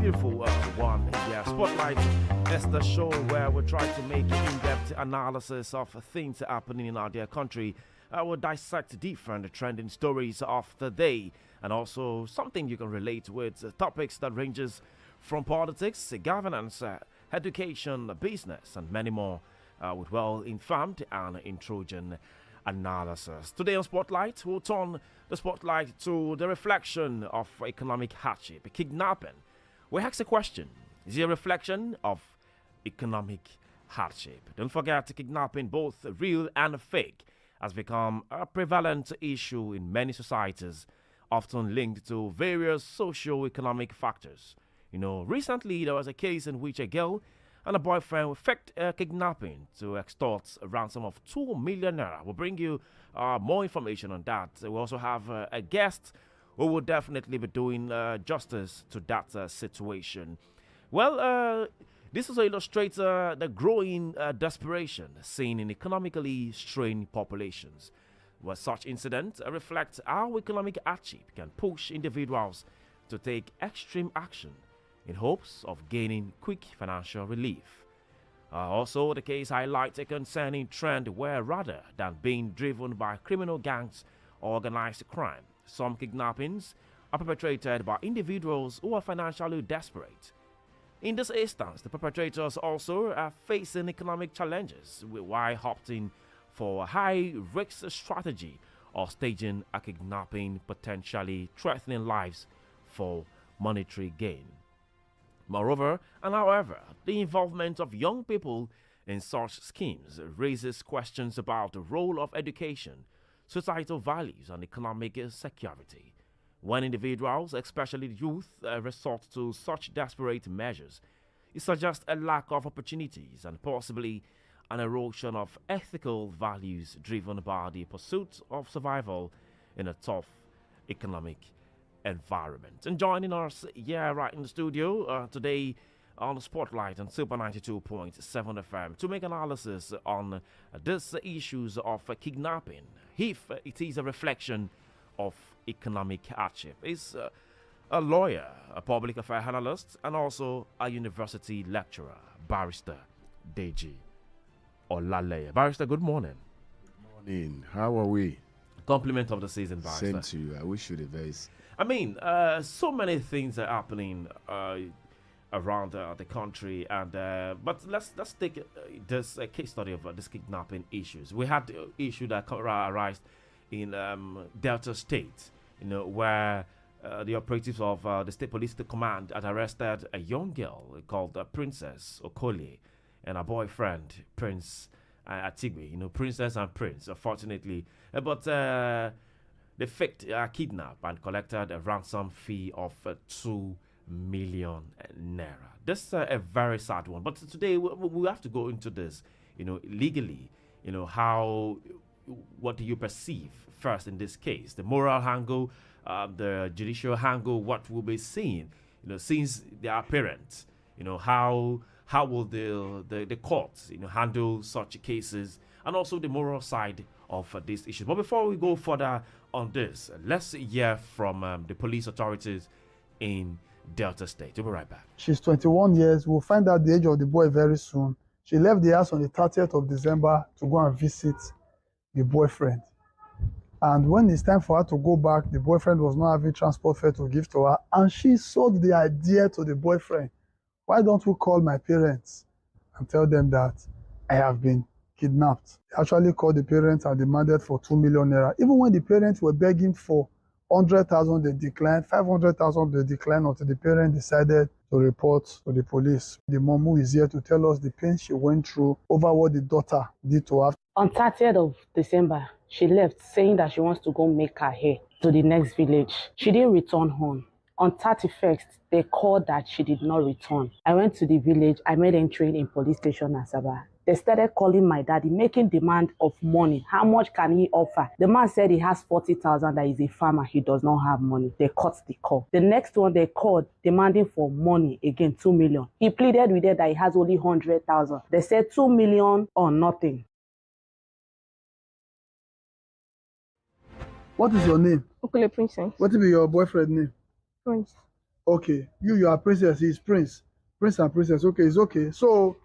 beautiful one. Yeah, Spotlight is the show where we try to make in-depth analysis of things happening in our dear country. We'll dissect different trending stories of the day and also something you can relate with, topics that ranges from politics, governance, education, business, and many more with well-informed and intelligent analysis. Today on Spotlight, we'll turn the spotlight to the reflection of economic hardship, kidnapping. We ask a question: is it a reflection of economic hardship? Don't forget, kidnapping, both real and fake, has become a prevalent issue in many societies, often linked to various socio-economic factors. Recently there was a case in which a girl and a boyfriend faked kidnapping to extort a ransom of 2 million naira. We'll bring you more information on that. We also have a guest who will definitely be doing justice to that situation. Well, this also illustrates the growing desperation seen in economically strained populations, where such incidents reflect how economic hardship can push individuals to take extreme action in hopes of gaining quick financial relief. Also, the case highlights a concerning trend where, rather than being driven by criminal gangs or organized crime, some kidnappings are perpetrated by individuals who are financially desperate. In this instance, the perpetrators also are facing economic challenges while opting for a high-risk strategy or staging a kidnapping, potentially threatening lives for monetary gain. Moreover, and however, the involvement of young people in such schemes raises questions about the role of education, societal values, and economic security. When individuals, especially youth, resort to such desperate measures, it suggests a lack of opportunities and possibly an erosion of ethical values driven by the pursuit of survival in a tough economic environment. And joining us here right in the studio today on the Spotlight on Super 92.7 FM to make analysis on these issues of kidnapping, if it is a reflection of economic hardship, is a lawyer, a public affairs analyst, and also a university lecturer, Barrister Deji Olaleye. Barrister, good morning. Good morning. How are we? Compliment of the season, Barrister. Same to you. I wish you the best. I mean, so many things are happening around the country, and but let's take this case study of this kidnapping issues. We had the issue that arose in Delta State, where the operatives of the State Police Command had arrested a young girl called Princess Okole and her boyfriend Prince Atigbe. Princess and Prince, unfortunately, but. They faked a kidnap and collected a ransom fee of 2 million naira. This is a very sad one. But today we have to go into this, legally. What do you perceive first in this case? The moral angle, the judicial angle, what we'll be seeing, since they are parents, how will the courts, handle such cases, and also the moral side of this issue. But before we go further on this, let's hear from the police authorities in Delta State. We'll be right back. She's 21 years. We'll find out the age of the boy very soon. She left the house on the 30th of December to go and visit the boyfriend. And when it's time for her to go back, the boyfriend was not having transport fare to give to her. And she sold the idea to the boyfriend. Why don't we call my parents and tell them that I have been kidnapped? They actually called the parents and demanded for 2 million naira. Even when the parents were begging for 100,000, they declined. 500,000, they declined until the parent decided to report to the police. The mom who is here to tell us the pain she went through over what the daughter did to her. On 30th of December, she left saying that she wants to go make her hair to the next village. She didn't return home. On 31st, they called that she did not return. I went to the village. I made entry in police station Asaba. They started calling my daddy, making demand of money. How much can he offer? The man said he has 40,000, that he's a farmer. He does not have money. They cut the call. The next one they called, demanding for money, again, 2 million. He pleaded with them that he has only 100,000. They said 2 million or nothing. What is your name? Okule Princess. What will be your boyfriend's name? Prince. Okay, you are princess, he's prince. Prince and princess. Okay, it's okay. So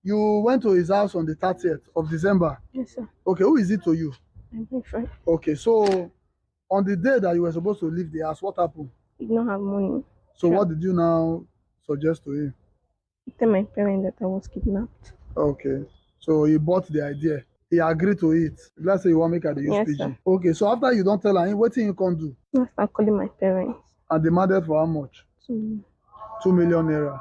you went to his house on the 30th of December. Yes, sir. Okay, who is it to you? My boyfriend. Okay, so on the day that you were supposed to leave the house, what happened? He did not have money. So what did you now suggest to him? He told my parents that I was kidnapped. Okay, so he bought the idea. He agreed to it. Let's say you want to make her the use Yes, PG. sir. Okay, so after you don't tell her, what thing you can do? I start calling my parents. And demanded for how much? 2 million. 2 million naira.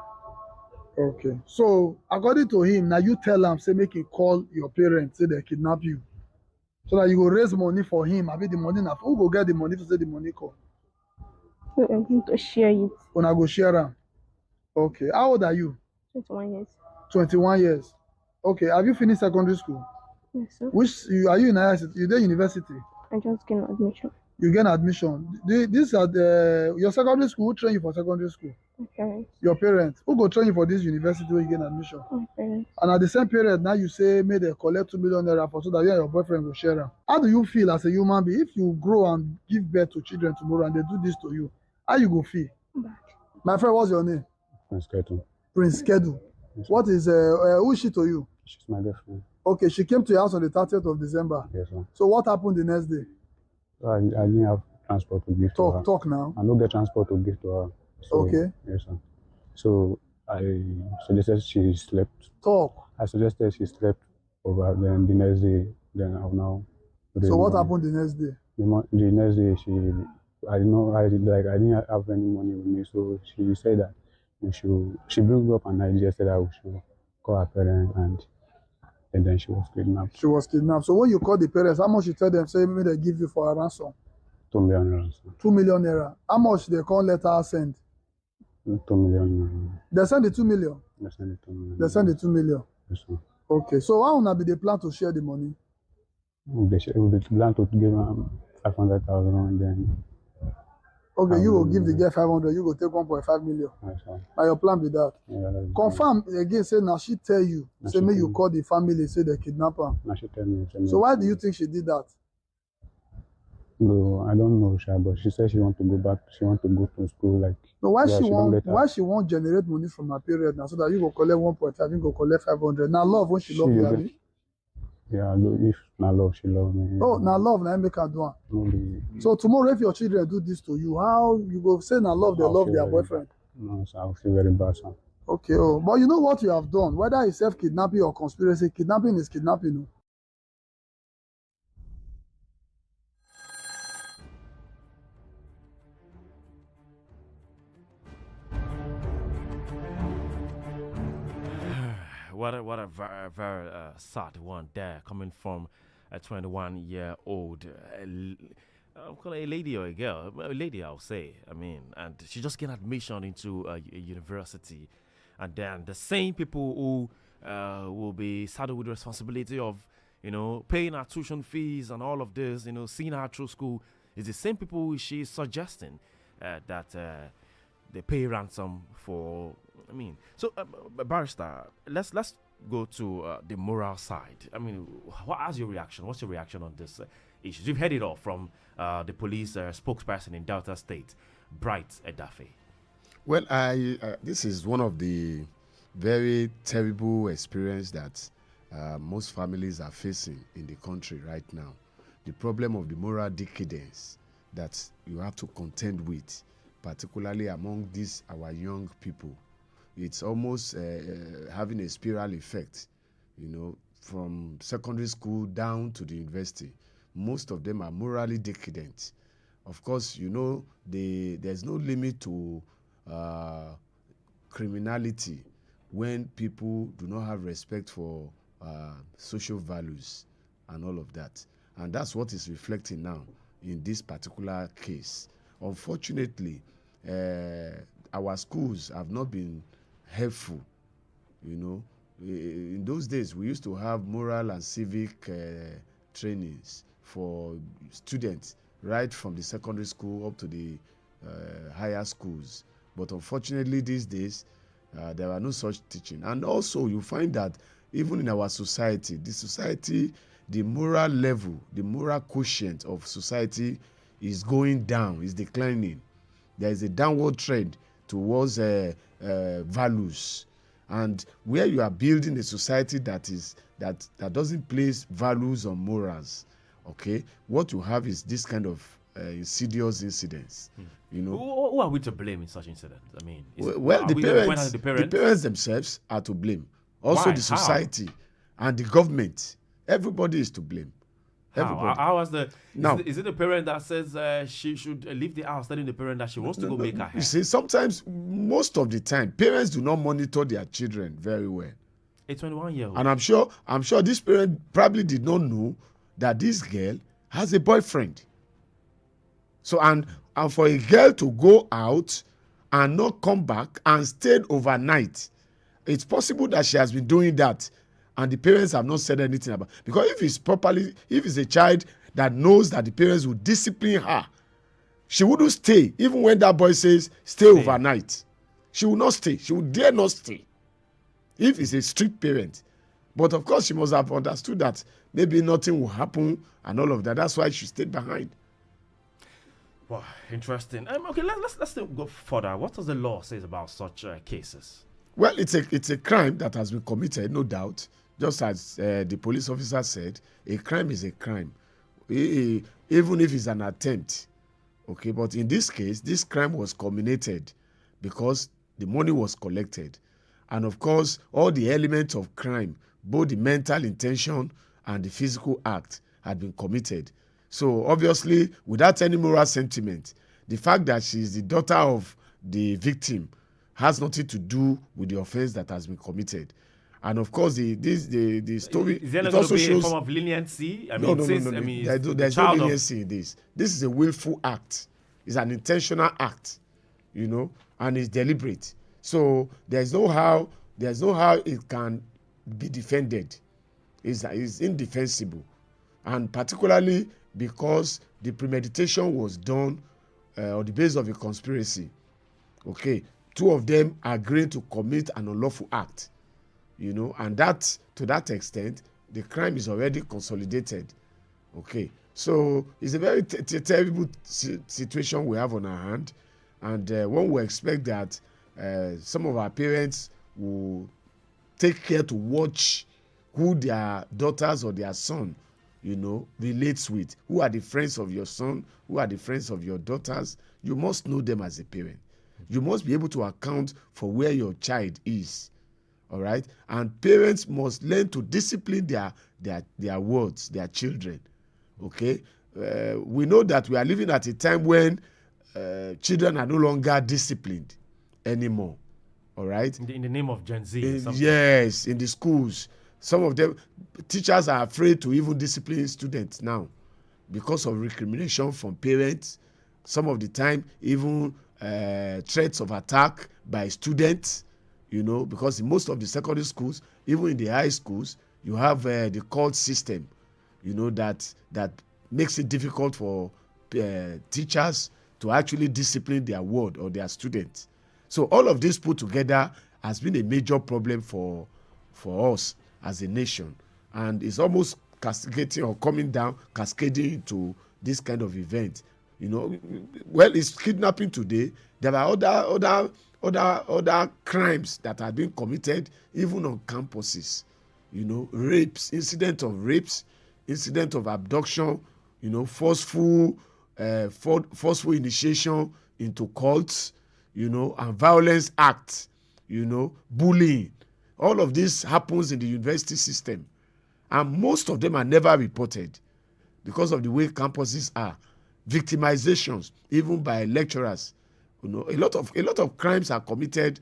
Okay. So according to him, now you tell him, say make him call your parents, say they kidnap you. So that you go raise money for him. I the money now. Who go get the money to say the money call? So I'm going to share it. When I go share am. Okay. How old are you? 21 years. 21 years. Okay. Have you finished secondary school? Yes, sir. Are you in university? You there university? I just gained admission. You get admission. Your secondary school, who train you for secondary school? My parents. Your parents. Who go train you for this university where you get admission? My parents. And at the same period, now you say, may they collect 2 million naira for so that you and your boyfriend will share am. How do you feel as a human being if you grow and give birth to children tomorrow and they do this to you? How you go feel? Bad. My friend, what's your name? Prince Ketu. Prince Kedu. Yes, What is who is she to you? She's my girlfriend. Okay, she came to your house on the 30th of December. Yes, sir. So what happened the next day? So I didn't have transport to give to her. Talk now. I don't get transport to give to her. So, Okay. Yes, sir. So I suggested she slept. Talk. I suggested she slept over. Then the next day, then I'll now. So what happened the next day? The next day, I didn't have any money with me, so she said that she broke up and I just said that we should call her parents and then she was kidnapped. She was kidnapped. So when you call the parents, how much you tell them, say, maybe they give you for a ransom? 2 million naira. 2 million naira. How much they can't let her send? 2 million naira. They send the 2 million. They send it to me. They send the 2 million. Yes, sir. Okay. So how will be the plan to share the money? We plan to give her 500,000 and then. Okay, you will give the girl 500, you go take 1.5 million. Yes, sir. Now your plan be that. Yeah, Confirm again, say now she tell you, Now say she may tell you me. call the family, say they kidnap her. Now she tell me. So why do you think she did that? No, I don't know, Sha, but she said she want to go back. She want to go to school. Like No, why yeah, she don't get her. why she won't generate money from her period now so that you go collect 1.5, you go collect 500. Now love when she love you, get- abi? Yeah, if not love, she love me. Oh, now love now make her do am. No, So tomorrow if your children do this to you, how you go say now love they I'll love feel their very boyfriend? no, so I'll feel very bad, sir. Okay, oh, but you know what you have done, whether it's self-kidnapping or conspiracy, kidnapping is kidnapping. Oh. What a very, very sad one there, coming from a 21-year-old. I'm calling a lady or a girl, a lady, I'll say. I mean, and she just gained admission into a university, and then the same people who will be saddled with the responsibility of, paying her tuition fees and all of this, seeing her through school, is the same people she's suggesting that they pay ransom for. I mean, so barrister, let's go to the moral side. I mean, what's your reaction? What's your reaction on this issue? You've heard it all from the police spokesperson in Delta State, Bright Edafe. Well, this is one of the very terrible experience that most families are facing in the country right now. The problem of the moral decadence that you have to contend with, particularly among these our young people. It's almost having a spiral effect, from secondary school down to the university. Most of them are morally decadent. Of course, there's no limit to criminality when people do not have respect for social values and all of that. And that's what is reflecting now in this particular case. Unfortunately, our schools have not been helpful. In those days we used to have moral and civic trainings for students right from the secondary school up to the higher schools, but unfortunately these days there are no such teaching. And also you find that even in our society, the moral level, the moral quotient of society is going down, is declining. There is a downward trend towards values, and where you are building a society that doesn't place values on morals, okay, what you have is this kind of insidious incidents. You know, Who are we to blame in such incidents? I mean, the parents themselves are to blame. Also, Why? the society and the government. Everybody is to blame. Everybody. How was the Now, is it the parent that says she should leave the house, telling the parent that she wants to go make her hair? You see, sometimes, most of the time, parents do not monitor their children very well. A 21-year-old. And I'm sure this parent probably did not know that this girl has a boyfriend. So and for a girl to go out and not come back and stayed overnight, it's possible that she has been doing that and the parents have not said anything about it. Because if it's a child that knows that the parents will discipline her, she wouldn't stay. Even when that boy says stay overnight, she will not stay. She would dare not stay if it's a strict parent. But of course, she must have understood that maybe nothing will happen and all of that. That's why she stayed behind. Wow, interesting. Okay, let's go further. What does the law say about such cases? Well, it's a crime that has been committed, no doubt. Just as the police officer said, a crime is a crime, even if it's an attempt. Okay, but in this case, this crime was culminated because the money was collected. And of course, all the elements of crime, both the mental intention and the physical act, had been committed. So obviously, without any moral sentiment, the fact that she is the daughter of the victim has nothing to do with the offense that has been committed. And of course, the story, is there it not also going to be shows a form of leniency? I no. mean, There's no leniency in this. This is a willful act. It's an intentional act, you know, and it's deliberate. So there's no how it can be defended. It's indefensible, and particularly because the premeditation was done on the basis of a conspiracy. Okay, two of them agreed to commit an unlawful act, you know, and that, to that extent, the crime is already consolidated. Okay, so it's a very terrible situation we have on our hand, and one will expect that some of our parents will take care to watch who their daughters or their son, you know, relates with. Who are the friends of your son? Who are the friends of your daughters? You must know them as a parent. You must be able to account for where your child is. All right, and parents must learn to discipline their words, their children. Okay, we know that we are living at a time when children are no longer disciplined anymore. All right, in the name of Gen Z. Yes, in the schools, some of them, teachers are afraid to even discipline students now because of recrimination from parents. Some of the time, even threats of attack by students. You know, because in most of the secondary schools, even in the high schools, you have the court system, you know, that makes it difficult for teachers to actually discipline their ward or their students. So all of this put together has been a major problem for us as a nation, and it's almost cascading or cascading into this kind of event. You know, well, it's kidnapping today. There are other crimes that are being committed even on campuses. You know, rapes, incident of abduction, you know, forceful initiation into cults, you know, and violence acts, you know, bullying. All of this happens in the university system, and most of them are never reported because of the way campuses are. Victimizations, even by lecturers. You know, a lot of crimes are committed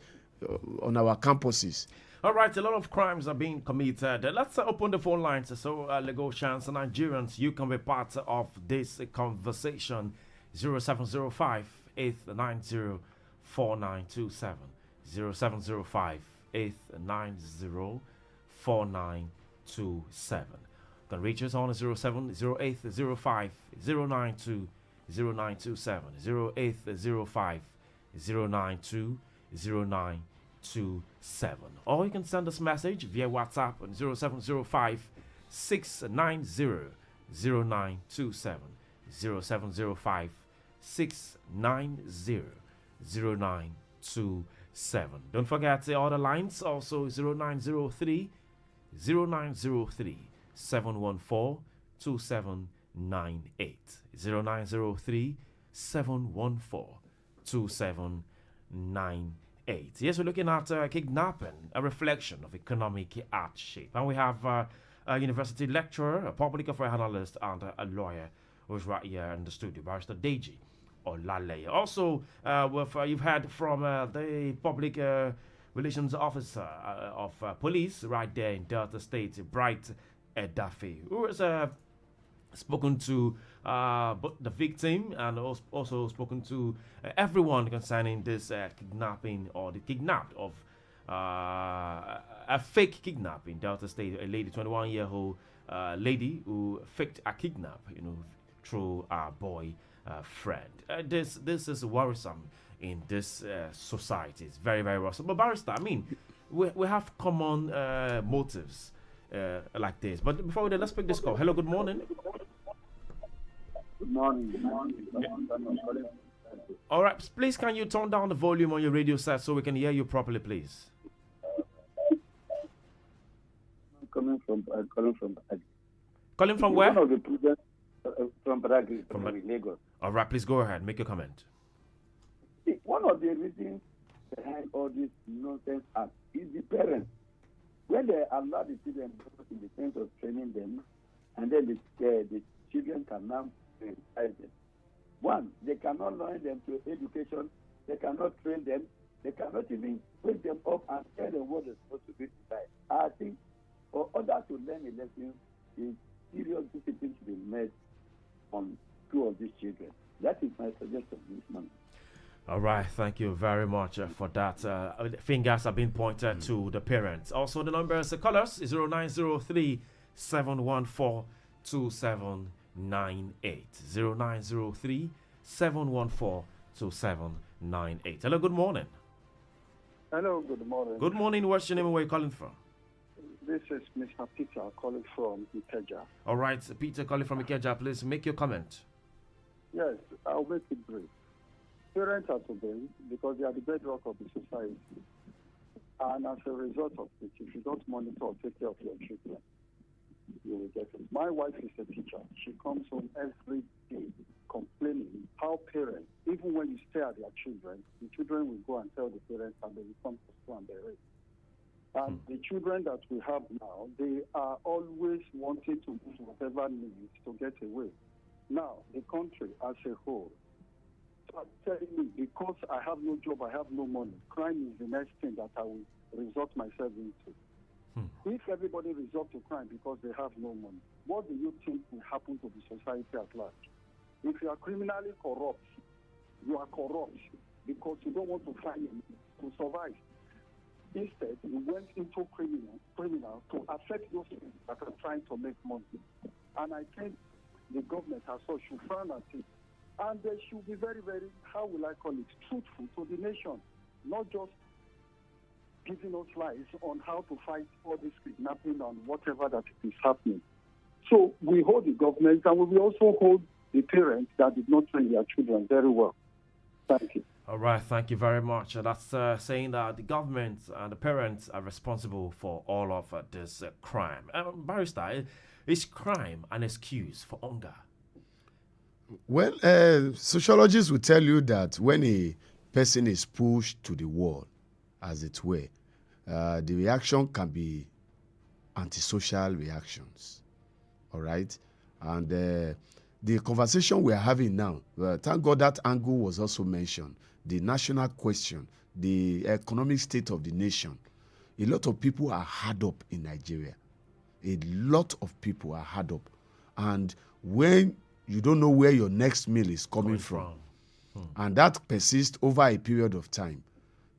on our campuses. All right, a lot of crimes are being committed. Let's open the phone lines so Lagosians and Nigerians, you can be part of this conversation. 0705 890 4927. 0705 890 4927. You can reach us on 070805 092 0927. 0805 092 0927. Or you can send us a message via WhatsApp on 0705 690 0927. 0705 690 0927. Don't forget the other lines also 0903 714 2798. 0903 714 2798. Yes, we're looking at kidnapping, a reflection of economic hardship. And we have a university lecturer, a public affairs analyst, and a lawyer who's right here in the studio, Barrister Deji Olale. Also, you've heard from the public relations officer of police right there in Delta State, Bright Edafe, who has spoken to both the victim and also spoken to everyone concerning this kidnapping or the kidnapped of a fake kidnap in Delta State. A lady, 21-year-old lady who faked a kidnap, through our boy friend. This is worrisome in this society. It's very, very worrisome. But Barrister, I mean, we have common motives like this. But before we do, let's pick this call. Hello, good morning. Good morning. All right, please can you turn down the volume on your radio set so we can hear you properly, please? Calling from Calling from where? One of the students from Lagos. All right, please go ahead. Make your comment. One of the reasons behind all this nonsense act is the parents. When they allow the children in the sense of training them, and then the children can now criticize them. One, they cannot learn them to education. They cannot train them. They cannot even wake them up and tell them what they're supposed to be inside. I think for others to learn a lesson, is serious discipline to be made on two of these children. That is my suggestion this morning. All right, thank you very much for that. Fingers have been pointed to the parents. Also, the numbers, the colors is 0903 714 2798. 0903 714 2798. Hello, good morning. Hello, good morning. Good morning. What's your name and where you calling from? This is Mr. Peter calling from Ikeja. All right, Peter calling from Ikeja. Please make your comment. Yes, I'll make it brief. Parents are to blame because they are the bedrock of the society. And as a result of it, if you don't monitor or take care of your children, you will get it. My wife is a teacher. She comes home every day complaining how parents, even when you stare at their children, the children will go and tell the parents and they will come to school and they rape. And the children that we have now, they are always wanting to use whatever means to get away. Now, the country as a whole, start telling me, because I have no job, I have no money, crime is the next thing that I will resort myself into. If everybody resort to crime because they have no money, what do you think will happen to the society at large? If you are criminally corrupt, you are corrupt because you don't want to find to survive. Instead, you went into criminal to affect those people that are trying to make money. And I think the government as such should frown at it. And they should be very, very, how will I call it, truthful to the nation, not just giving us lies on how to fight all this kidnapping and whatever that is happening. So we hold the government and we will also hold the parents that did not train their children very well. Thank you. All right, thank you very much. That's saying that the government and the parents are responsible for all of this crime. Barrister, is crime an excuse for hunger? Well, sociologists will tell you that when a person is pushed to the wall, as it were, the reaction can be antisocial reactions. All right? And the conversation we are having now, thank God that angle was also mentioned. The national question, the economic state of the nation. A lot of people are hard up in Nigeria. A lot of people are hard up. And when you don't know where your next meal is coming from, and that persists over a period of time,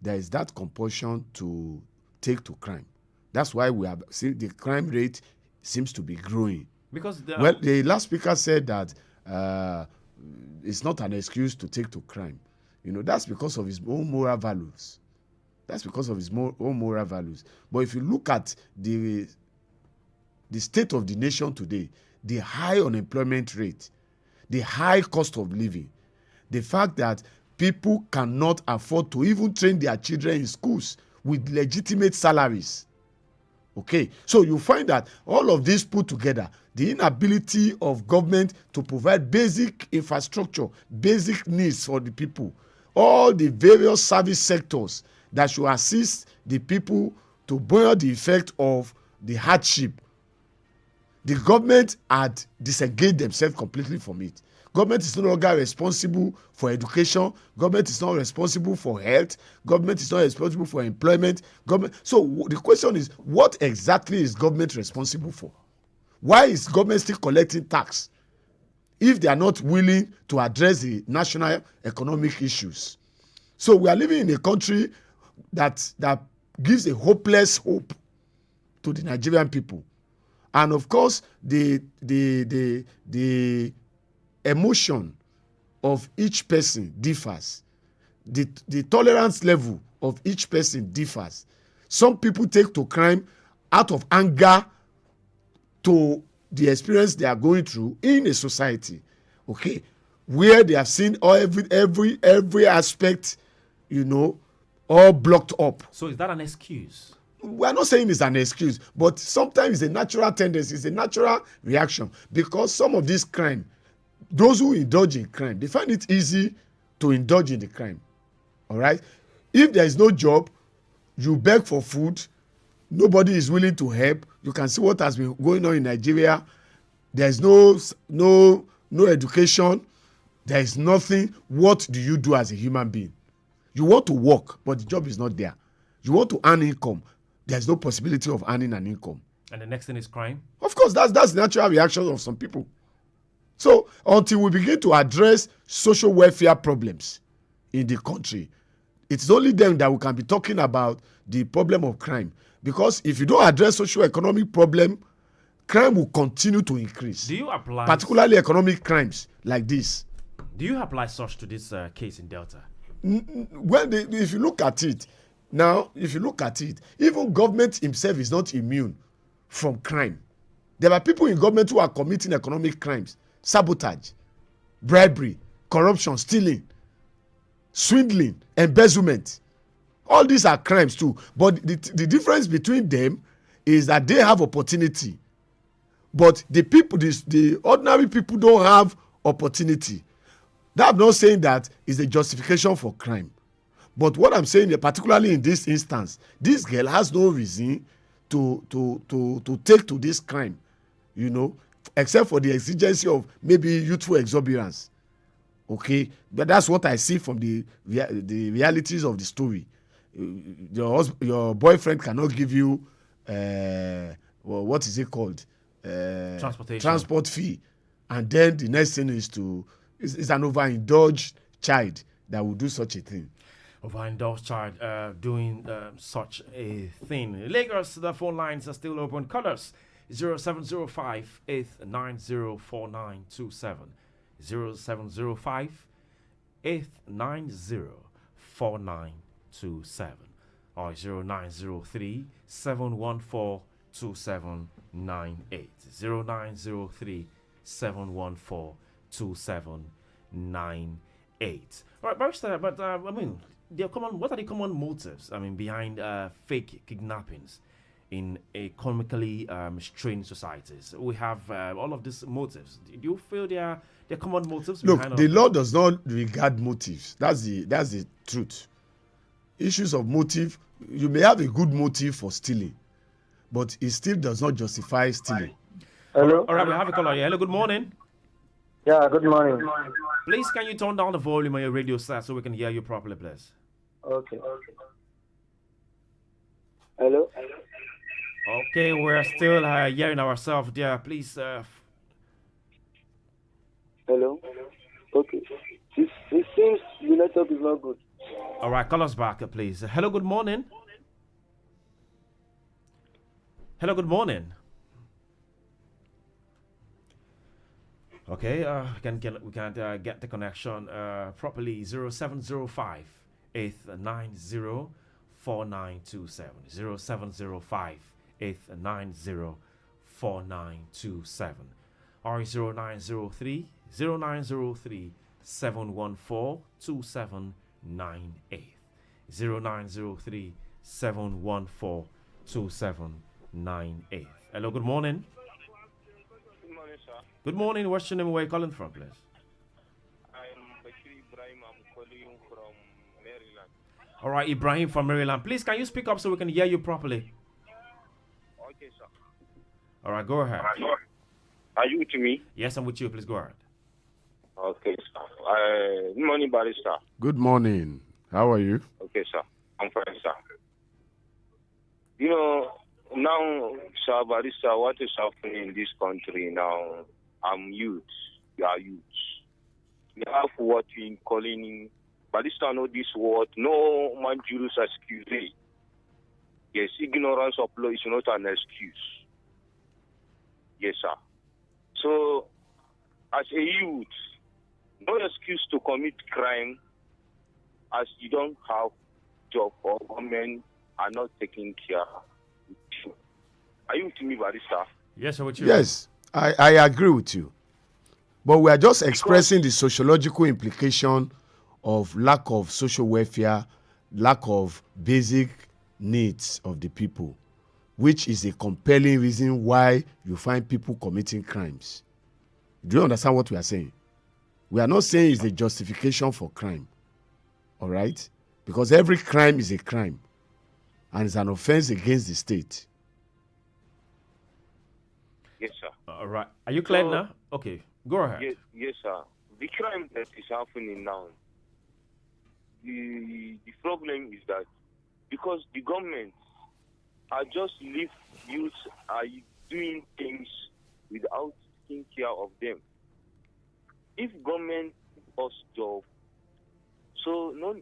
there is that compulsion to take to crime. That's why we have seen the crime rate seems to be growing. Because the last speaker said that it's not an excuse to take to crime. That's because of his own moral values. That's because of his own moral values. But if you look at the state of the nation today, the high unemployment rate, the high cost of living, the fact that people cannot afford to even train their children in schools with legitimate salaries. Okay, so you find that all of this put together, the inability of government to provide basic infrastructure, basic needs for the people, all the various service sectors that should assist the people to bear the effect of the hardship, the government had disengaged themselves completely from it. Government is no longer responsible for education. Government is not responsible for health. Government is not responsible for employment. So the question is, what exactly is government responsible for? Why is government still collecting tax if they are not willing to address the national economic issues? So we are living in a country that gives a hopeless hope to the Nigerian people. And of course, the emotion of each person differs. The tolerance level of each person differs. Some people take to crime out of anger to the experience they are going through in a society, okay, where they have seen every aspect, all blocked up. So is that an excuse? We are not saying it's an excuse, but sometimes it's a natural tendency, it's a natural reaction, because some of this crime, those who indulge in crime, they find it easy to indulge in the crime. All right? If there is no job, you beg for food, nobody is willing to help. You can see what has been going on in Nigeria. There is no education. There is nothing. What do you do as a human being? You want to work, but the job is not there. You want to earn income. There is no possibility of earning an income. And the next thing is crime? Of course, that's the natural reaction of some people. So until we begin to address social welfare problems in the country, it's only then that we can be talking about the problem of crime. Because if you don't address socio-economic problem, crime will continue to increase. Do you apply, particularly economic crimes like this? Do you apply such to this case in Delta? If you look at it, even government himself is not immune from crime. There are people in government who are committing economic crimes, sabotage, bribery, corruption, stealing, swindling, embezzlement. All these are crimes too. But the difference between them is that they have opportunity. But the ordinary people don't have opportunity. That I'm not saying that is a justification for crime. But what I'm saying, particularly in this instance, this girl has no reason to take to this crime, except for the exigency of maybe youthful exuberance. Okay, but that's what I see from the realities of the story. Your boyfriend cannot give you what is it called? Transport fee, and then the next thing is is an overindulged child that will do such a thing. Overindulged child doing such a thing. Lagos, the phone lines are still open. Colors 0705 890 4927. 0705 890 4927 or 0903 714 2798. 0903 714 2798. All right, Barrister, but what are the common motives, behind fake kidnappings in economically strained societies? We have all of these motives. Do you feel they are common motives? Look, the law does not regard motives. That's the truth. Issues of motive, you may have a good motive for stealing, but it still does not justify stealing. Hello? All right, we have a caller here. Hello, good morning. Yeah, good morning. Please, can you turn down the volume on your radio set so we can hear you properly, please? Okay. Hello? Okay, we're still hearing ourselves there. Please. Hello? Okay. It seems the network is not good. All right, call us back, please. Hello, good morning. Hello, good morning. Okay, we can't get the connection properly. 0705 890 4927. 0705 890 4927. Or 0903 714-2798. 0903-714-2798. Hello, good morning. Good morning, sir. Good morning. What's your name? Where are you calling from, please? I'm Bashir Ibrahim. I'm calling from Maryland. All right, Ibrahim from Maryland. Please, can you speak up so we can hear you properly? Okay, sir. All right, go ahead. Are you with me? Yes, I'm with you. Please go ahead. Okay, sir. Good morning, Barrister. Good morning. How are you? Okay, sir. I'm fine, sir. You know, now, sir, Barrister, what is happening in this country now? I'm youth. You are youth. We have what we calling, Barrister know this word, no man jurus excuse. Yes, ignorance of law is not an excuse. Yes, sir. So, as a youth, no excuse to commit crime as you don't have job or government are not taking care of you. Are you with me, Barrister? Yes, I'm with you. Yes, I agree with you. But we are just expressing the sociological implication of lack of social welfare, lack of basic needs of the people, which is a compelling reason why you find people committing crimes. Do you understand what we are saying? We are not saying it's a justification for crime, all right? Because every crime is a crime and it's an offense against the state. Yes, sir. All right. Are you clear So- now? Okay, go ahead. Yes, sir. The crime that is happening now, the problem is that because the government are just leave youths are doing things without taking care of them. If government does job, so no.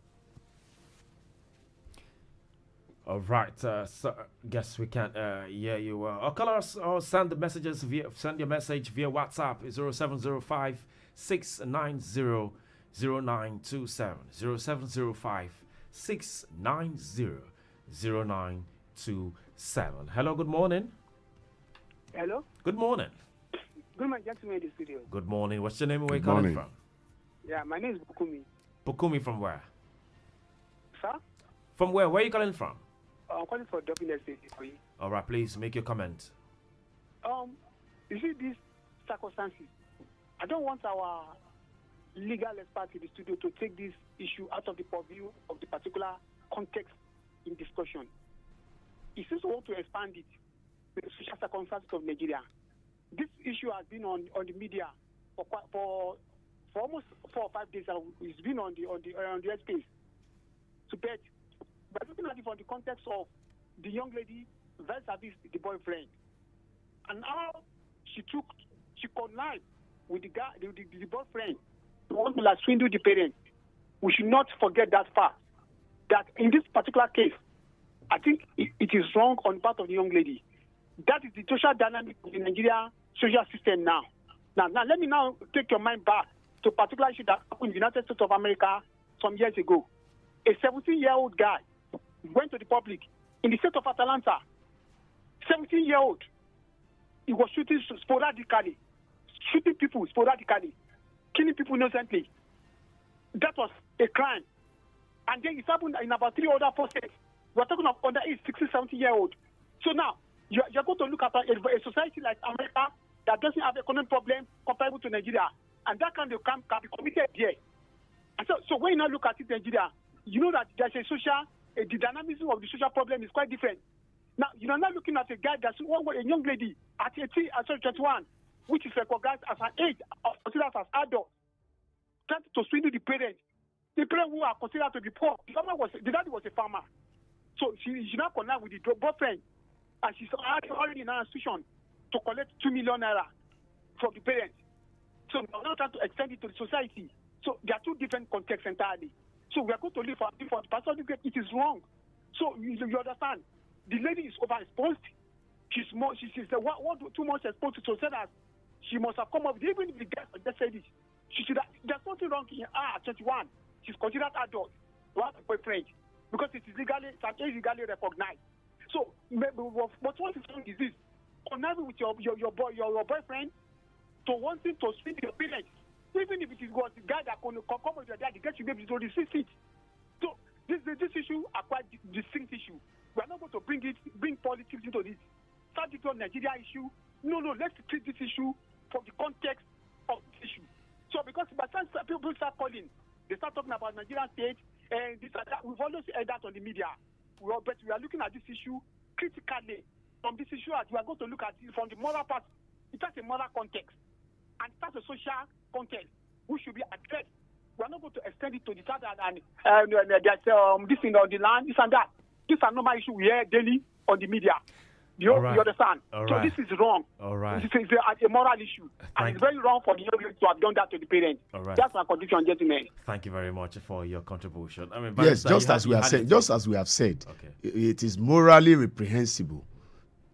All right. So guess we can't hear you. Call us or send the messages send your message via WhatsApp 0705 690 0927. 0705 690 0927. Hello, good morning. Hello? Good morning. Good morning, gentlemen in the studio. Good morning. What's your name and where you Good calling morning. from? Yeah, my name is Bukumi. Bukumi from where? Sir? From where? Where are you calling from? I'm calling for WSA for you. All right, please make your comment. You see these circumstances, I don't want our legal expert in the studio to take this issue out of the purview of the particular context in discussion. He seems to want to expand it to the social circumstances of Nigeria. This issue has been on the media for almost 4 or 5 days. It's been on the airspace. So, but looking at it from the context of the young lady vis-a-vis the boyfriend, and how she connived with the guy, the boyfriend, to want to swindle the parents. We should not forget that fact. That in this particular case, I think it is wrong on the part of the young lady. That is the social dynamic of the Nigeria social system now. Now, let me now take your mind back to a particular issue that happened in the United States of America some years ago. A 17-year-old guy went to the public in the state of Atlanta. 17-year-old. He was shooting sporadically, shooting people sporadically, killing people innocently. That was a crime. And then it happened in about 3 other states. We're talking of underage 16, 17-year-old. So now, you're going to look at a society like America that doesn't have economic problem comparable to Nigeria. And that kind of crime can be committed here. And so when you now look at it in Nigeria, you know that there's the dynamism of the social problem is quite different. Now, you're not looking at a guy that's a young lady at 21, which is recognized as an age, considered as adult, trying to swindle the parents. The parents who are considered to be poor. The daddy was a farmer. So she now connect with the boyfriend, and she's already in an institution to collect 2 million naira from the parents. So we're now trying to extend it to the society. So there are two different contexts entirely. So we are going to live for the person. It is wrong. So you understand? The lady is overexposed. She's too much exposed to so that she must have come up with, even if the guy just said it. There's nothing wrong in her at 21. She's considered adult to have a boyfriend because it is illegally recognized. So, but what is wrong is this: conniving with your boyfriend to wanting to swindle your parents Even if it is was the guy that can come with your dad, the guy should be able to resist it. So this issue are quite distinct issue. We are not going to bring politics into this. Start it on Nigeria issue. No, let's treat this issue from the context of this issue. So because by the time people start calling, they start talking about Nigerian state, and this and that. We've always heard that on the media. But we are looking at this issue critically. From this issue, we are going to look at it from the moral part. It has a moral context, and it has a social context which should be addressed. We are not going to extend it to the fact that there's this thing on the land, this and that. These are normal issues we hear daily on the media. You understand? So this is wrong. All right. This is a moral issue. And it's very wrong for the young to have done that to the parents. All right. That's my condition, gentlemen. Thank you very much for your contribution. I mean, yes, just as we have said, it is morally reprehensible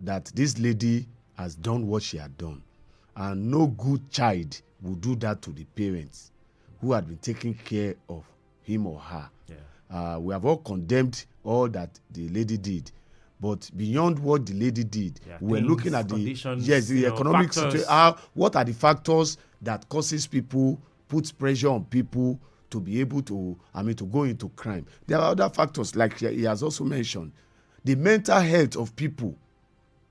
that this lady has done what she had done. And no good child will do that to the parents who had been taking care of him or her. Yeah. We have all condemned all that the lady did. But beyond what the lady did, we're looking at the economic situation. What are the factors that causes people, puts pressure on people to be able to, to go into crime? There are other factors, like he has also mentioned. The mental health of people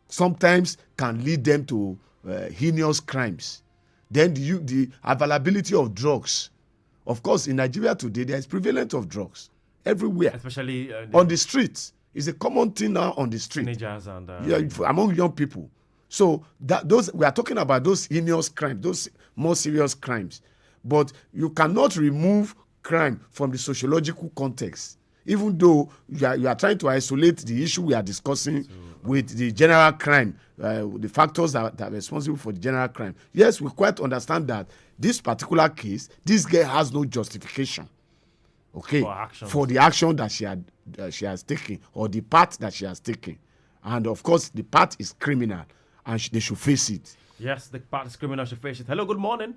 sometimes can lead them to heinous crimes. Then the availability of drugs. Of course, in Nigeria today, there is prevalence of drugs everywhere, especially on the streets. It's a common thing now on the street. Teenagers and among young people. So those we are talking about those heinous crimes, those more serious crimes. But you cannot remove crime from the sociological context, even though you are trying to isolate the issue we are discussing with the general crime, the factors that are responsible for the general crime. Yes, we quite understand that this particular case, this girl has no justification. Okay, for the action that she has taken, or the part that she has taken, and of course the part is criminal, and they should face it. Yes, the part is criminal, should face it. Hello, good morning.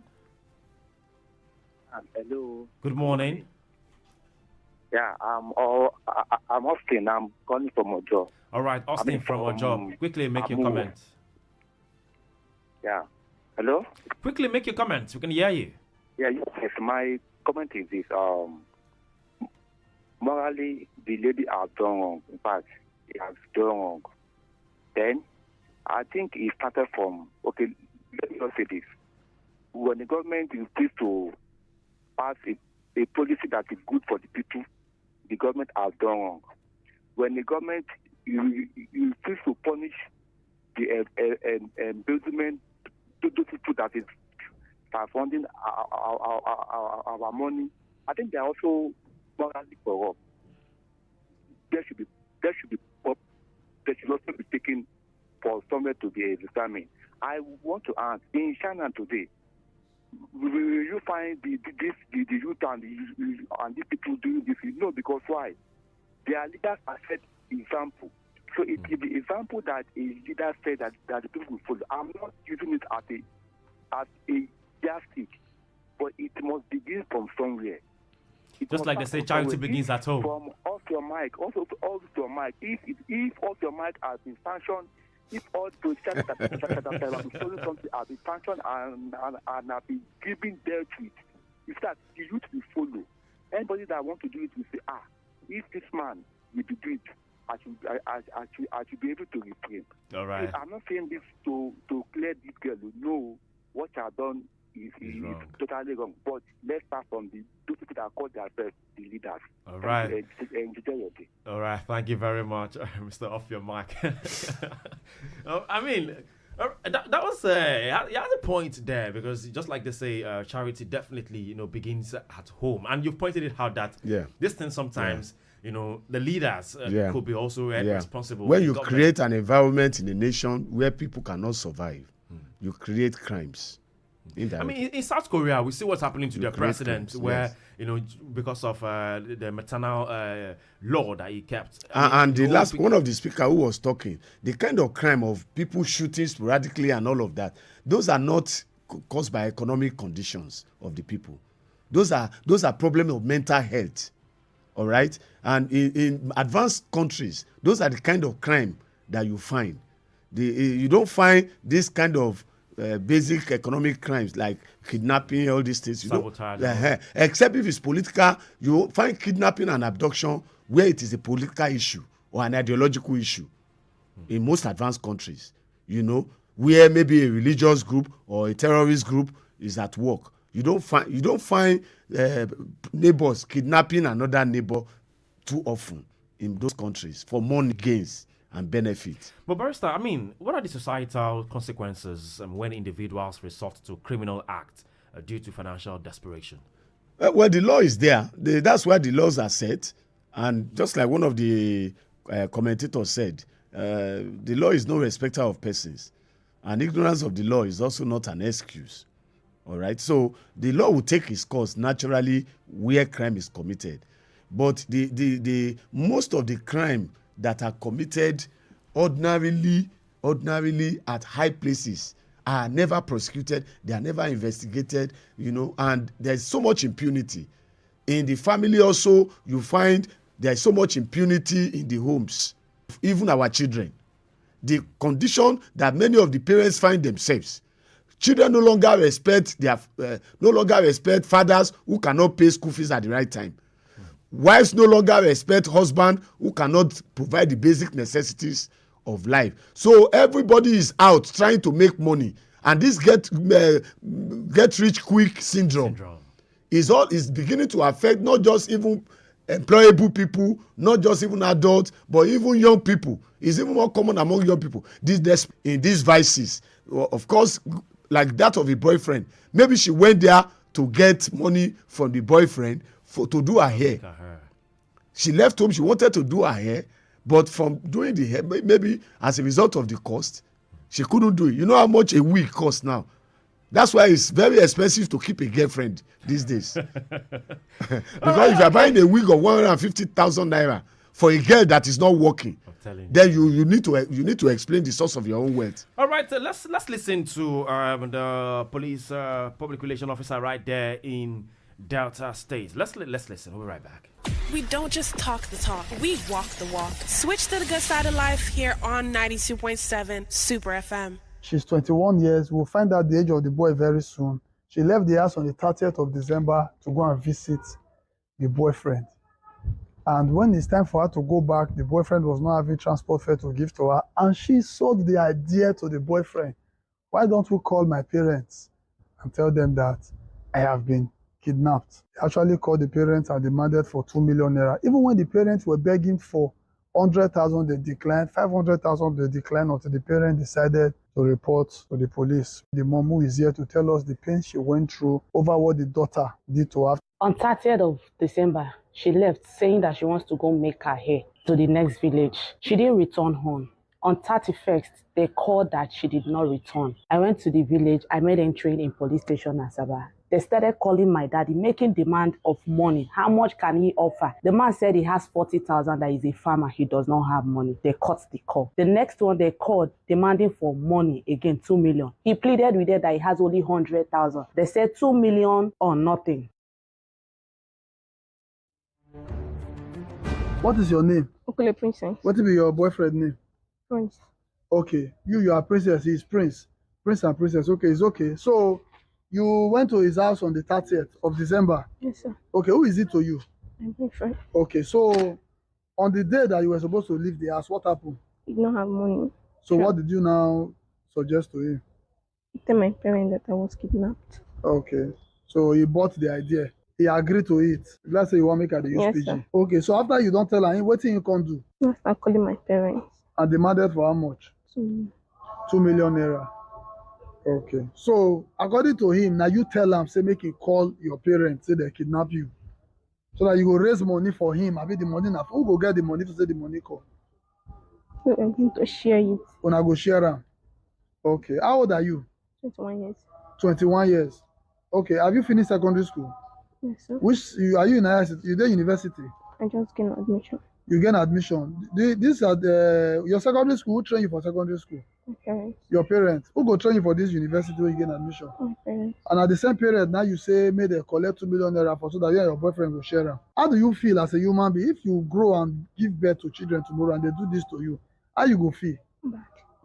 Hello. Good morning. Yeah, I'm Austin. I'm calling from Ojo. All right, Austin from Ojo. Quickly make your comments. Yeah. Hello. Quickly make your comments. We can hear you. Yeah. Yes. My comment is this. Morally, the lady has done wrong. In fact, he has done wrong. Then, I think it started from, let me just say this. When the government is pleased to pass a policy that is good for the people, the government has done wrong. When the government is pleased to punish the embezzlement to those people that is funding our money, I think they are also morally corrupt. There should also be taken for somewhere to be examined. I want to ask, in China today, will you find the youth and these people doing this? No, because why? Their leaders have set example. So it is the example that a leader said that the people will follow. I'm not using it as a yardstick, but it must begin from somewhere. Just like they say, charity begins at home. From off your mic, also off your mic. If off your mic has been sanctioned, if all the politicians that have been stolen something have been sanctioned and have been given dealt with, it's that the youth will follow. Anybody that wants to do it will say, if this man will do it, I should be able to refrain. All right. I'm not saying this to clear this girl. No, what you have done is totally wrong. But let's start from those people that call themselves the leaders. All right. All right. Thank you very much, Mr. Off Your Mic. I mean, that was he has a point there, because just like they say, charity definitely begins at home, and you've pointed it out that this thing sometimes. The leaders could be also responsible. When you create an environment in a nation where people cannot survive, you create crimes. I mean, in South Korea, we see what's happening to their president, where, because of the maternal law that he kept. And the last one of the speaker who was talking, the kind of crime of people shooting sporadically and all of that, those are not caused by economic conditions of the people. Those are problems of mental health. All right. And in advanced countries, those are the kind of crime that you find. You don't find this kind of basic economic crimes like kidnapping, all these things. Sabotage. Except if it's political, you find kidnapping and abduction where it is a political issue or an ideological issue. In most advanced countries, where maybe a religious group or a terrorist group is at work. You don't find neighbors kidnapping another neighbor too often in those countries for money gains and benefits. But Barrister, I mean, what are the societal consequences when individuals resort to criminal acts due to financial desperation? Well, the law is there. That's where the laws are set. And just like one of the commentators said, the law is no respecter of persons. And ignorance of the law is also not an excuse. All right. So the law will take its course naturally where crime is committed. But the most of the crime that are committed ordinarily at high places are never prosecuted. They are never investigated, and there's so much impunity. In the family also, you find there's so much impunity in the homes, even our children. The condition that many of the parents find themselves. Children no longer respect fathers who cannot pay school fees at the right time. Wives no longer respect husbands who cannot provide the basic necessities of life. So everybody is out trying to make money, and this get rich quick syndrome is beginning to affect not just even employable people, not just even adults, but even young people. It's even more common among young people. In these vices, of course, like that of a boyfriend. Maybe she went there to get money from the boyfriend to do her hair. She left home. She wanted to do her hair, but from doing the hair, maybe as a result of the cost, she couldn't do it. You know how much a wig costs now? That's why it's very expensive to keep a girlfriend these days. Because if you're buying a wig of 150,000 naira for a girl that is not working, then you need to explain the source of your own wealth. All right, let's listen to the police public relation officer right there in Delta State. Let's listen. We'll be right back. We don't just talk the talk, we walk the walk. Switch to the good side of life here on 92.7 Super FM. She's 21 years. We'll find out the age of the boy very soon. She left the house on the 30th of December to go and visit the boyfriend. And when it's time for her to go back, the boyfriend was not having transport fare to give to her. And she sold the idea to the boyfriend. Why don't we call my parents and tell them that I have been kidnapped? He actually called the parents and demanded for 2 million naira. Even when the parents were begging for 100,000, they declined. 500,000, they declined until the parent decided to report to the police. The mom who is here to tell us the pain she went through over what the daughter did to her. On 30th of December, she left saying that she wants to go make her hair to the next village. She didn't return home. On 31st, they called that she did not return. I went to the village. I made entry in police station Asaba. They started calling my daddy, making demand of money. How much can he offer? The man said he has 40,000, that he's a farmer. He does not have money. They cut the call. The next one they called, demanding for money, again, 2 million. He pleaded with them that he has only 100,000. They said 2 million or nothing. What is your name? Okule Princess. What will be your boyfriend name? Prince. Okay, you are Princess, he's Prince. Prince and Princess, okay, it's okay. So, you went to his house on the 30th of December? Yes, sir. Okay, who is it to you? My boyfriend. Okay, so on the day that you were supposed to leave the house, what happened? He did not have money. So what did you now suggest to him? Tell my parents that I was kidnapped. Okay, so he bought the idea. He agreed to it. Let's say you want to make her the use PG. Sir. Okay, so after you don't tell her, what thing you can do? I start calling my parents. And demanded for how much? 2 million naira. Okay. So according to him, now you tell him, say make him call your parents, say they kidnap you. So that you go raise money for him. I mean the money now. Who go get the money to say the money call? So I'm going to share it. When I go share them. Okay. How old are you? 21 years. 21 years. Okay. Have you finished secondary school? Yes, sir. Are you in university? You there university? I just gained admission. You get admission. This are your secondary school. Who train you for secondary school? My parents. Your parents. Who go train you for this university where you get admission? My parents. And at the same period, now you say may they collect 2 million naira for so that you and your boyfriend will share them. How do you feel as a human being if you grow and give birth to children tomorrow and they do this to you? How you go feel? Bad.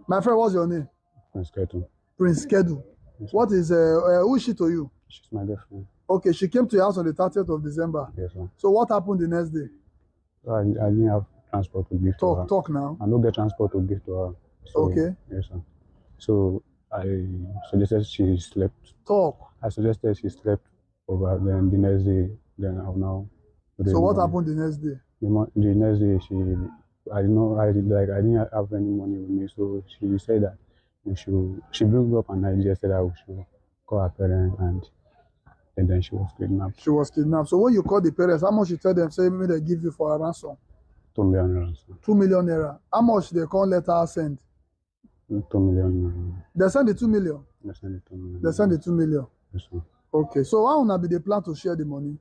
My friend, what's your name? Prince Ketu. Prince Kedu. What is, who is she to you? She's my girlfriend. Okay, she came to your house on the 30th of December. Yes, sir. So what happened the next day? So I didn't have transport to give to her. Talk now. I don't get transport to give to her. So, Okay. Yes, sir. So I suggested she slept. Talk. I suggested she slept over. Then the next day, then I'll now. So what happened the next day? The next day, I didn't have any money with me, so she said that she broke up and I just said I should call her parents, and then she was kidnapped. She was kidnapped. So when you call the parents, how much you tell them? Say maybe they give you for a ransom. 2 million naira. 2 million naira. How much they can't let her send? 2 million naira. They send the 2 million. They send the 2 million. They send the 2 million. Yes, sir. Okay. So how will be the plan to share the money?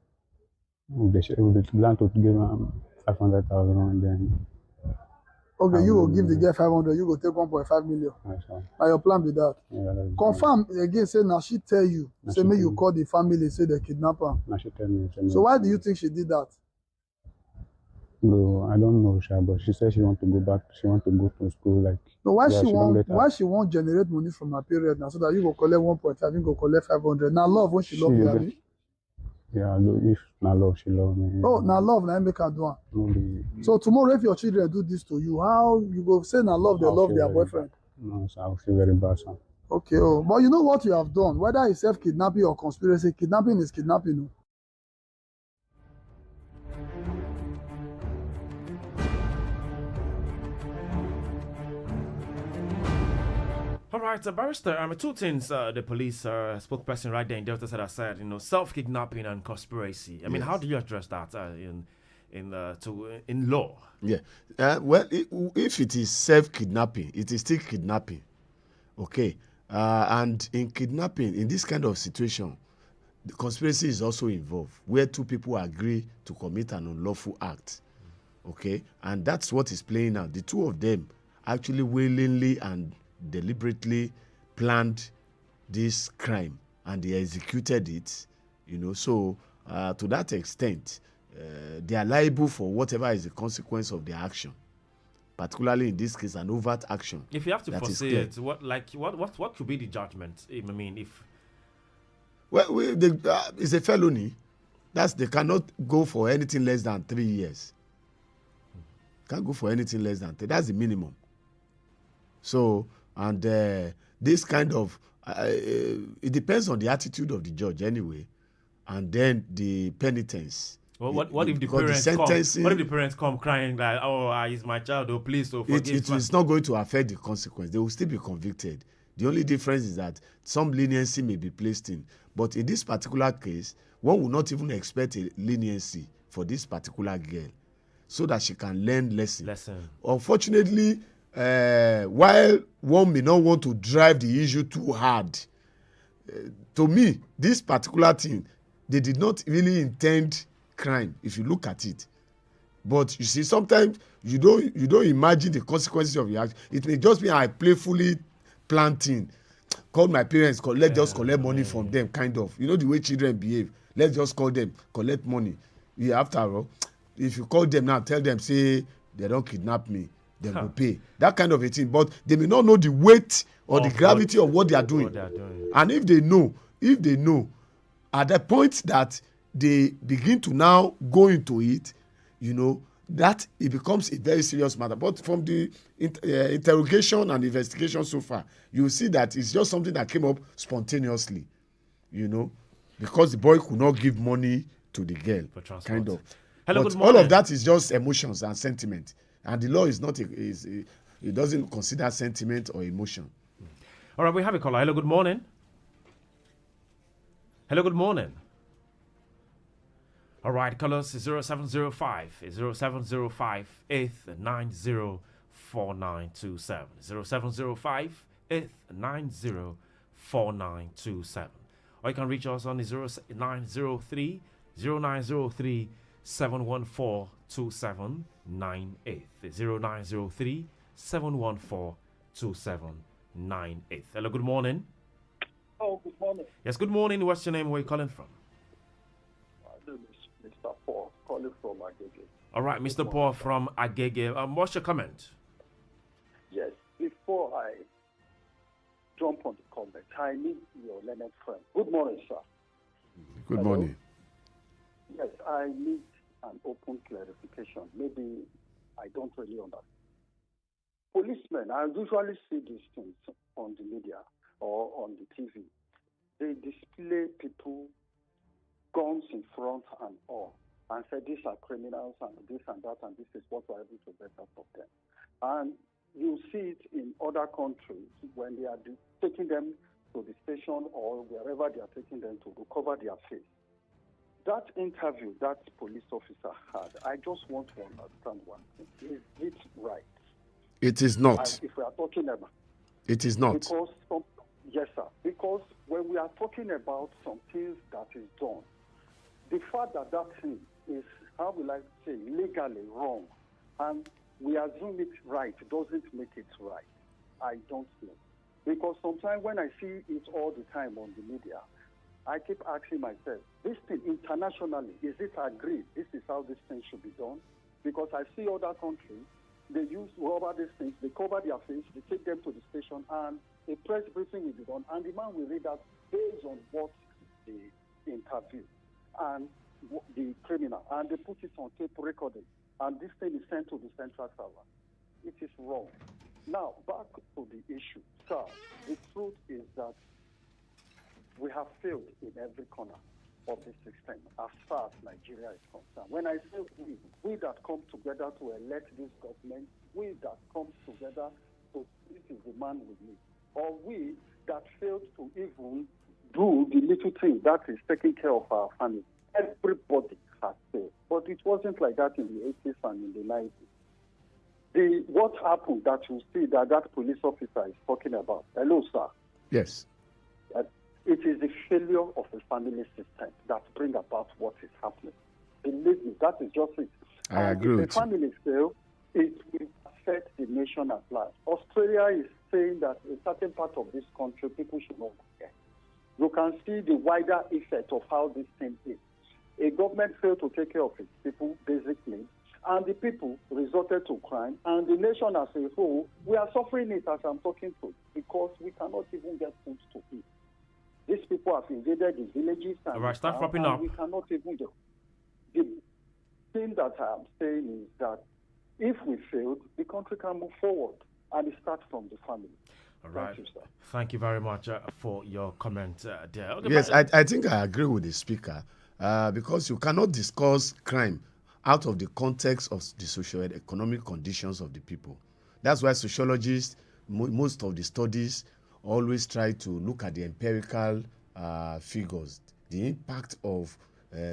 We plan to give her 500,000 and then. Okay, you will give the girl 500. You will take 1.5 million. Yes, sir. Now your plan be that. Yeah, Confirm again. Say now she tell you. Say me you call the family. Say they kidnap her. Now she tell me. So why do you think she did that? No, I don't know, but she said she want to go back. She want to go to school. Like. No, why she won't generate money from her period now so that you go collect 1.5, you go collect 500. Now love when she love you, abi? Yeah, if now love, she love me. Oh, now love, now make her do it. So tomorrow, if your children do this to you, how you go say now love, they love their boyfriend? No, so I'll feel very bad, sir. Okay, but you know what you have done, whether it's self-kidnapping or conspiracy, kidnapping is kidnapping. All right, Barrister, two things the police spokesperson right there in Delta said, self-kidnapping and conspiracy. I mean, how do you address that in law? Yeah. Well, if it is self-kidnapping, it is still kidnapping. Okay. And in kidnapping, in this kind of situation, the conspiracy is also involved, where two people agree to commit an unlawful act. Okay. And that's what is playing out. The two of them actually willingly and deliberately planned this crime and they executed it, so to that extent they are liable for whatever is the consequence of their action, particularly in this case an overt action. If you have to foresee it, what could be the judgment? I mean, if it's a felony, they cannot go for anything less than 3 years. Can't go for anything less than 3. That's the minimum. So and this kind of it depends on the attitude of the judge anyway, and then the penitence. Well, what if the parents come? What if the parents come crying like, "Oh, he's my child. Oh, please, so forgive me." It is not going to affect the consequence. They will still be convicted. The only difference is that some leniency may be placed in, but in this particular case, one will not even expect a leniency for this particular girl, so that she can learn lesson. Unfortunately, while one may not want to drive the issue too hard, to me, this particular thing, they did not really intend crime if you look at it. But you see, sometimes you don't imagine the consequences of your action. It may just be a playfully planned thing. Call my parents, let's just collect money from them, kind of. You know the way children behave. Let's just call them, collect money. Yeah, after all, if you call them now, tell them, say, they don't kidnap me, they will pay. That kind of a thing. But they may not know the weight or the gravity of what they are doing. And if they know, at the point that they begin to now go into it, that it becomes a very serious matter. But from the interrogation and investigation so far, you will see that it's just something that came up spontaneously, because the boy could not give money to the girl, kind of. Hello, but good morning. All of that is just emotions and sentiment, and the law is not. It doesn't consider sentiment or emotion. All right, we have a caller. Hello, good morning. Hello, good morning. All right, call us 0705 890 4927. 0705 890 4927. Or you can reach us on 0903 714 2798. 0903 714 2798. Hello, good morning. Oh, good morning. Yes, good morning. What's your name? Where are you calling from? My name is Mr. Paul, calling from Agege. All right, Mr. Paul from Agege. What's your comment? Yes, before I jump on the comment. I need your learned friend. Good morning, sir. Good Hello? morning. Yes, I need an open clarification. Maybe I don't really understand. Policemen, I usually see these things on the media or on the TV. They display people, guns in front and all, and say these are criminals and this and that, and this is what we're able to get out of them. And you see it in other countries when they are taking them to the station or wherever they are taking them to cover their face. That interview that police officer had, I just want to understand one thing. Is it right? It is not. And if we are talking about... It is not. Because yes, sir. Because when we are talking about some things that is done, the fact that that thing is, how we like to say, legally wrong, and we assume it right, doesn't make it right. I don't know. Because sometimes when I see it all the time on the media, I keep asking myself, this thing internationally, is it agreed? This is how this thing should be done? Because I see other countries, they use rubber these things, they cover their face, they take them to the station, and a press briefing will be done, and the man will read that based on what they interview and the criminal, and they put it on tape recording, and this thing is sent to the central server. It is wrong. Now, back to the issue. Sir, the truth is that we have failed in every corner of the system as far as Nigeria is concerned. When I say we that come together to elect this government, we that come together to this is the man with me, or we that failed to even do the little thing that is taking care of our family. Everybody has failed. But it wasn't like that in the 80s and in the 90s. What happened that you see that police officer is talking about? Hello, sir. Yes. It is the failure of the family system that brings about what is happening. Believe me, that is just it. I agree with you. If the family fail, it will affect the nation at large. Australia is saying that a certain part of this country, people should not go there. You can see the wider effect of how this thing is. A government failed to take care of its people, basically, and the people resorted to crime, and the nation as a whole, we are suffering it as I'm talking to, because we cannot even get food to eat. These people have invaded the villages, and, all right, start wrapping up. We cannot even do. The thing that I am saying is that if we failed, the country can move forward, and it starts from the family. All right. Thank you, sir. Thank you very much for your comment there. Okay, Yes, I think I agree with the speaker because you cannot discuss crime out of the context of the social and economic conditions of the people. That's why sociologists, most of the studies, always try to look at the empirical figures, the impact of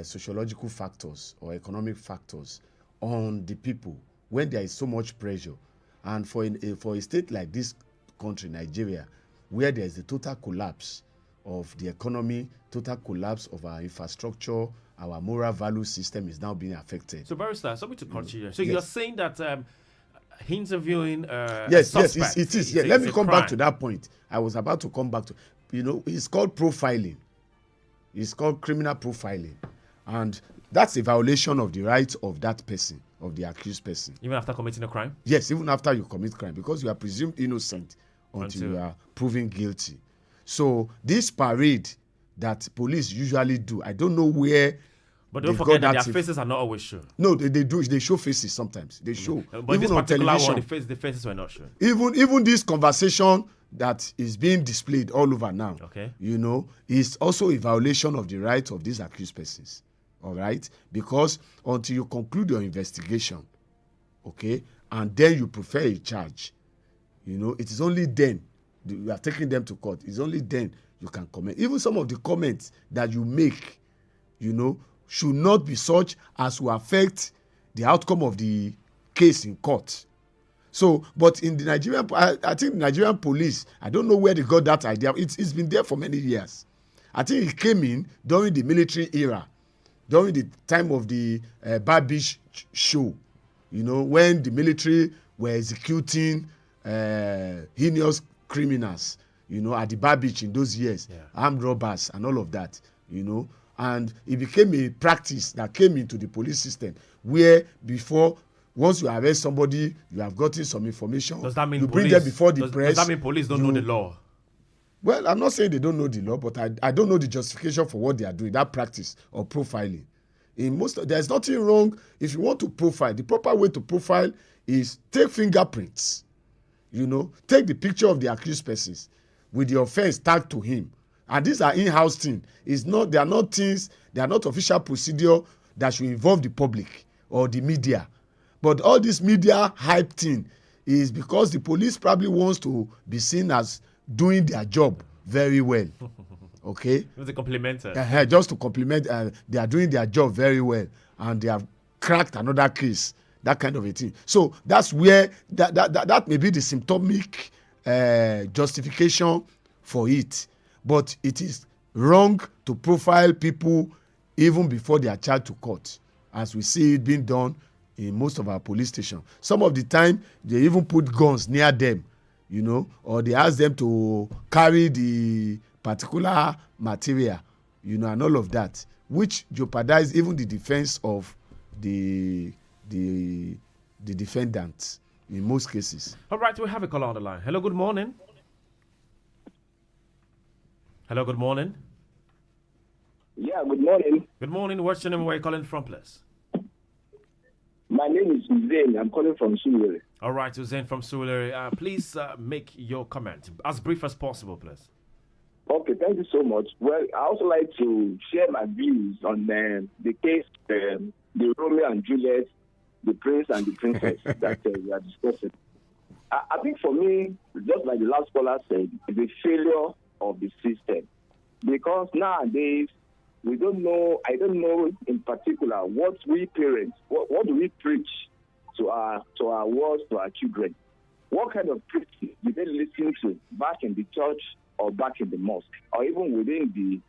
sociological factors or economic factors on the people when there is so much pressure. And for a state like this country, Nigeria, where there is a total collapse of the economy, total collapse of our infrastructure, our moral value system is now being affected. So, Barrister, something to continue. So yes. You're saying that interviewing yes, suspect it is. Yeah. Let me come back to that point. I was about to come back to, it's called profiling. It's called criminal profiling. And that's a violation of the rights of that person, of the accused person. Even after committing a crime? Yes, even after you commit crime, because you are presumed innocent until you are proven guilty. So this parade that police usually do, I don't know where. But don't forget that their faces are not always shown. No, they do. They show faces sometimes. They show. But even this on particular television, one, the faces were not shown. Even this conversation that is being displayed all over now, okay, is also a violation of the rights of these accused persons. All right, because until you conclude your investigation, okay, and then you prefer a charge, it is only then you are taking them to court. It's only then you can comment. Even some of the comments that you make, should not be such as will affect the outcome of the case in court. So, but in the Nigerian, I think the Nigerian police, I don't know where they got that idea. It's been there for many years. I think it came in during the military era, during the time of the Babish show, when the military were executing heinous criminals, at the Babish in those years, armed robbers and all of that, and it became a practice that came into the police system where before, once you arrest somebody, you have gotten some information. Does that mean you bring them before the press? Does that mean police don't know the law? Well, I'm not saying they don't know the law, but I don't know the justification for what they are doing, that practice of profiling. There's nothing wrong if you want to profile. The proper way to profile is take fingerprints, take the picture of the accused persons with the offense tagged to him. And these are in-house things. They are not official procedure that should involve the public or the media. But all this media hype thing is because the police probably wants to be seen as doing their job very well. Okay? It's a complimenter. Just to compliment, they are doing their job very well, and they have cracked another case, that kind of a thing. So that's where that may be the symptomatic justification for it. But it is wrong to profile people even before they are charged to court, as we see it being done in most of our police stations. Some of the time, they even put guns near them, or they ask them to carry the particular material, and all of that, which jeopardize even the defense of the defendant in most cases. All right, we have a caller on the line. Hello, good morning. Hello, good morning. Yeah, good morning. Good morning. What's your name? Where are you calling from, please? My name is Hussein. I'm calling from Surulere. All right, Hussein from Surulere. Please make your comment as brief as possible, please. Okay, thank you so much. Well, I also like to share my views on the case, the Romeo and Juliet, the prince and the princess that we are discussing. I think for me, just like the last caller said, it's a failure of the system. Because nowadays, I don't know in particular what we parents, what do we preach to our words, to our children? What kind of preaching do they listen to back in the church or back in the mosque or even within the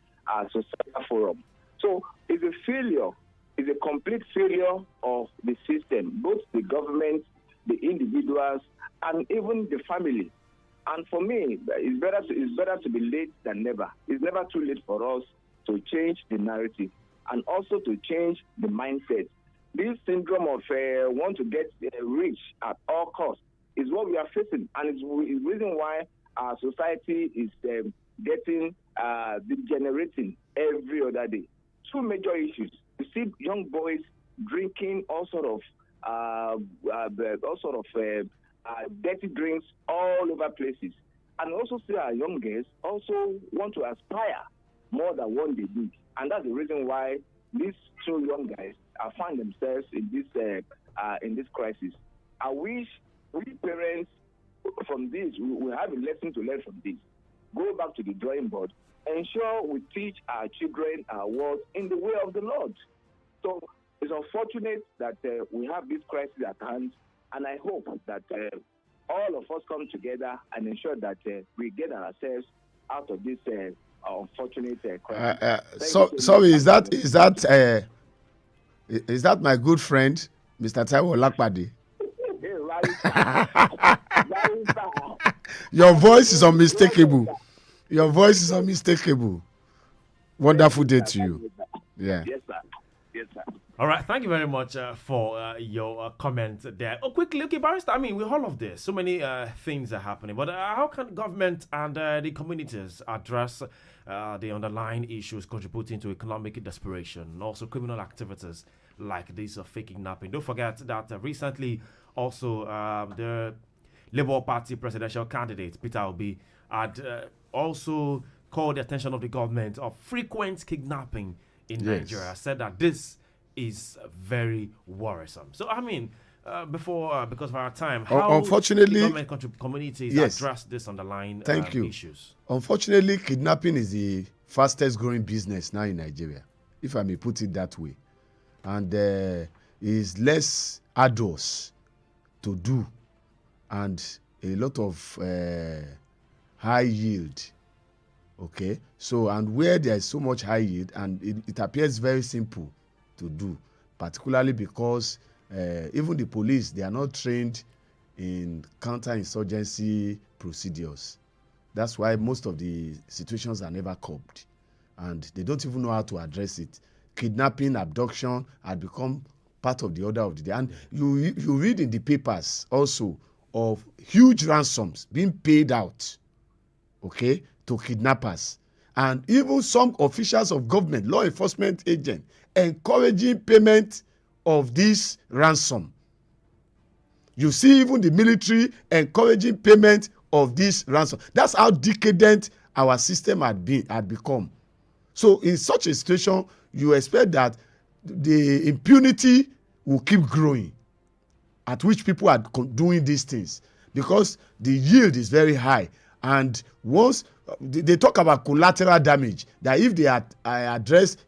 societal forum? So it's a failure. It's a complete failure of the system, both the government, the individuals, and even the family. And for me, it's better to be late than never. It's never too late for us to change the narrative and also to change the mindset. This syndrome of want to get rich at all costs is what we are facing, and it's the reason why our society is getting degenerating every other day. Two major issues: you see young boys drinking all sort of dirty drinks all over places, and also see our young girls also want to aspire more than what they did, and that's the reason why these two young guys find themselves in this crisis. I wish we parents from this we have a lesson to learn from this. Go back to the drawing board. Ensure we teach our children our words in the way of the Lord. So it's unfortunate that we have this crisis at hand, and I hope that all of us come together and ensure that we get ourselves out of this unfortunate crisis. Sorry, is that my good friend, Mr. Taiwo Lakpade? Your voice is unmistakable. Your voice is unmistakable. Wonderful day to you. Yeah. Yes, sir. Yes, sir. All right, thank you very much for your comment there. Oh, quickly, okay, Barrister, I mean, with all of this, so many things are happening, but how can government and the communities address the underlying issues contributing to economic desperation and also criminal activities like this of fake kidnapping? Don't forget that recently also the Labour Party presidential candidate, Peter Obi, had also called the attention of the government of frequent kidnapping in Nigeria, said that this is very worrisome. So, I mean, because of our time, how unfortunately, government communities address this underlying issues? Unfortunately, kidnapping is the fastest growing business now in Nigeria, if I may put it that way. And is less arduous to do and a lot of high yield. Okay, so and where there is so much high yield, and it appears very simple to do, particularly because even the police, they are not trained in counterinsurgency procedures. That's why most of the situations are never curbed, and they don't even know how to address it. Kidnapping, abduction had become part of the order of the day, and you read in the papers also of huge ransoms being paid out, okay, to kidnappers. And even some officials of government, law enforcement agents, encouraging payment of this ransom. You see even the military encouraging payment of this ransom. That's how decadent our system had become. So in such a situation, you expect that the impunity will keep growing, at which people are doing these things, because the yield is very high. And once they talk about collateral damage, that if they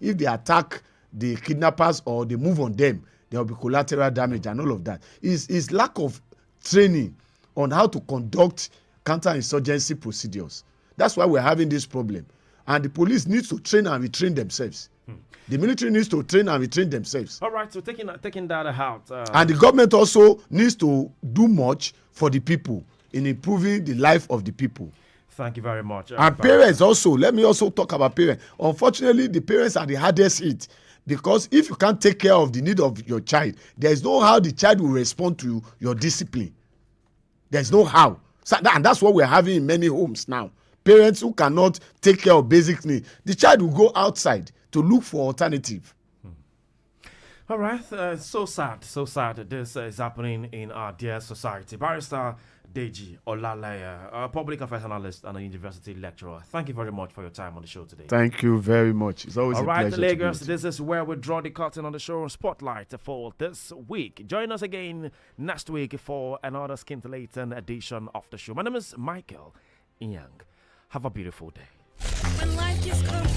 if they attack the kidnappers or they move on them, there will be collateral damage and all of that. Is lack of training on how to conduct counterinsurgency procedures. That's why we're having this problem. And the police needs to train and retrain themselves. The military needs to train and retrain themselves. All right, so taking that out. And the government also needs to do much for the people in improving the life of the people. Thank you very much. And parents also, let me also talk about parents. Unfortunately, the parents are the hardest hit, because if you can't take care of the need of your child, there's no how the child will respond to your discipline. There's no how. And that's what we're having in many homes now. Parents who cannot take care of basic needs. The child will go outside to look for alternative. All right, so sad this is happening in our dear society. Barrister Deji Olaleye, a public affairs analyst and a university lecturer. Thank you very much for your time on the show today. Thank you very much. It's always a pleasure. All right, Lagos, to be with you. this is where we draw the curtain on the show Spotlight for this week. Join us again next week for another scintillating edition of the show. My name is Michael Young. Have a beautiful day. When life gets complicated.